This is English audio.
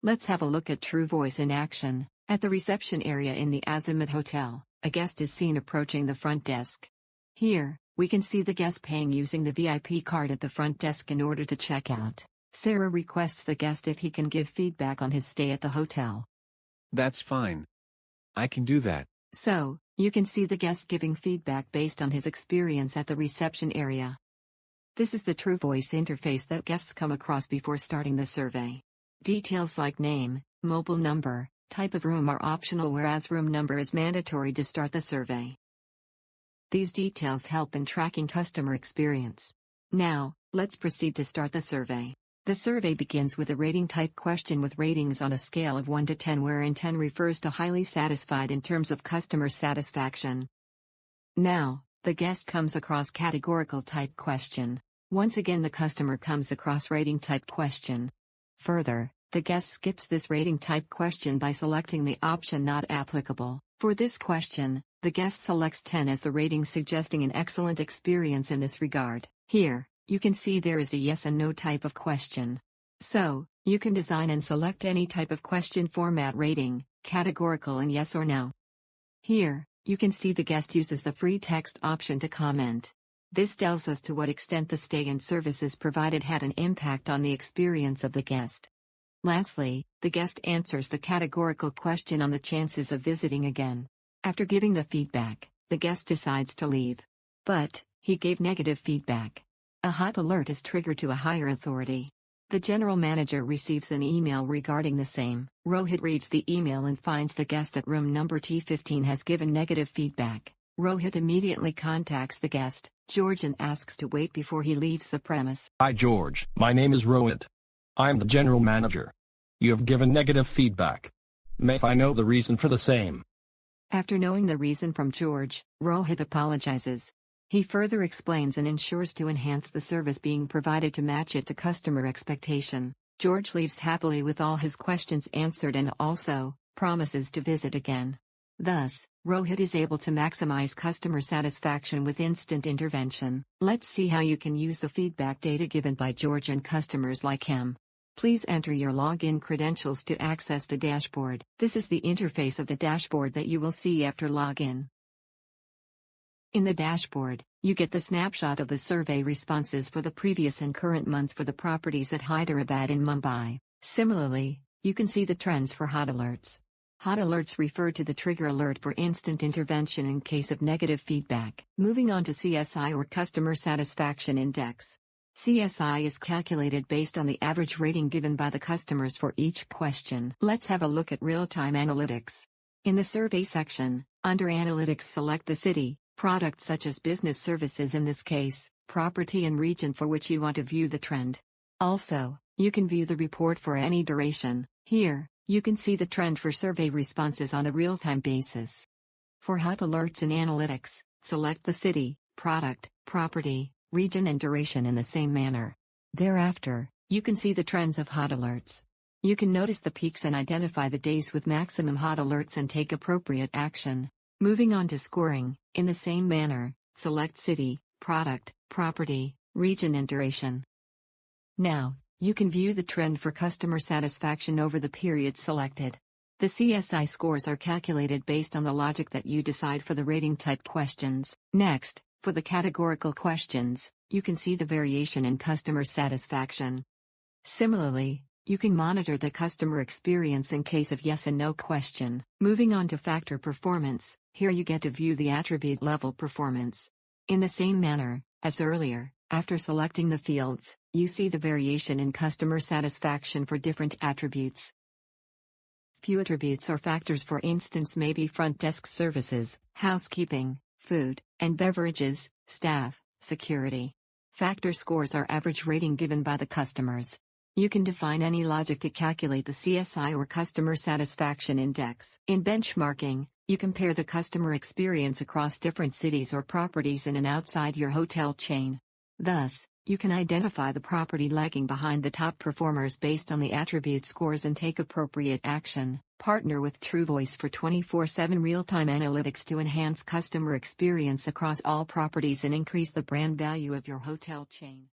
Let's have a look at TruVoice in action. At the reception area in the Azimut Hotel, a guest is seen approaching the front desk. Here, we can see the guest paying using the VIP card at the front desk in order to check out. Sarah requests the guest if he can give feedback on his stay at the hotel. That's fine. I can do that. So, you can see the guest giving feedback based on his experience at the reception area. This is the TruVoice interface that guests come across before starting the survey. Details like name, mobile number, type of room are optional, whereas room number is mandatory to start the survey. These details help in tracking customer experience. Now, let's proceed to start the survey. The survey begins with a rating type question with ratings on a scale of 1 to 10, wherein 10 refers to highly satisfied in terms of customer satisfaction. Now, the guest comes across categorical type question. Once again, the customer comes across rating type question. Further, the guest skips this rating type question by selecting the option not applicable. For this question, the guest selects 10 as the rating, suggesting an excellent experience in this regard. Here, you can see there is a yes and no type of question. So, you can design and select any type of question format rating, categorical and yes or no. Here, you can see the guest uses the free text option to comment. This tells us to what extent the stay and services provided had an impact on the experience of the guest. Lastly, the guest answers the categorical question on the chances of visiting again. After giving the feedback, the guest decides to leave. But, he gave negative feedback. A hot alert is triggered to a higher authority. The general manager receives an email regarding the same. Rohit reads the email and finds the guest at room number T15 has given negative feedback. Rohit immediately contacts the guest, George, and asks to wait before he leaves the premise. Hi George, my name is Rohit. I'm the general manager. You have given negative feedback. May I know the reason for the same? After knowing the reason from George, Rohit apologizes. He further explains and ensures to enhance the service being provided to match it to customer expectation. George leaves happily with all his questions answered and also promises to visit again. Thus, Rohit is able to maximize customer satisfaction with instant intervention. Let's see how you can use the feedback data given by George and customers like him. Please enter your login credentials to access the dashboard. This is the interface of the dashboard that you will see after login. In the dashboard, you get the snapshot of the survey responses for the previous and current month for the properties at Hyderabad and Mumbai. Similarly, you can see the trends for hot alerts. Hot alerts refer to the trigger alert for instant intervention in case of negative feedback. Moving on to CSI, or Customer Satisfaction Index. CSI is calculated based on the average rating given by the customers for each question. Let's have a look at real-time analytics. In the survey section, under Analytics, select the city, product such as business services, in this case, property, and region for which you want to view the trend. Also, you can view the report for any duration. Here, you can see the trend for survey responses on a real-time basis. For hot alerts in Analytics, select the city, product, property, region, and duration in the same manner. Thereafter, you can see the trends of hot alerts. You can notice the peaks and identify the days with maximum hot alerts and take appropriate action. Moving on to scoring, in the same manner, select city, product, property, region, and duration. Now, you can view the trend for customer satisfaction over the period selected. The CSI scores are calculated based on the logic that you decide for the rating type questions. Next, for the categorical questions, you can see the variation in customer satisfaction. Similarly, you can monitor the customer experience in case of yes and no question. Moving on to factor performance, here you get to view the attribute level performance. In the same manner as earlier, after selecting the fields, you see the variation in customer satisfaction for different attributes. Few attributes or factors, for instance, may be front desk services, housekeeping, food and beverages, staff, security. Factor scores are average rating given by the customers. You can define any logic to calculate the CSI, or Customer Satisfaction Index. In benchmarking, you compare the customer experience across different cities or properties in and outside your hotel chain. Thus, you can identify the property lagging behind the top performers based on the attribute scores and take appropriate action. Partner with TruVoice for 24/7 real-time analytics to enhance customer experience across all properties and increase the brand value of your hotel chain.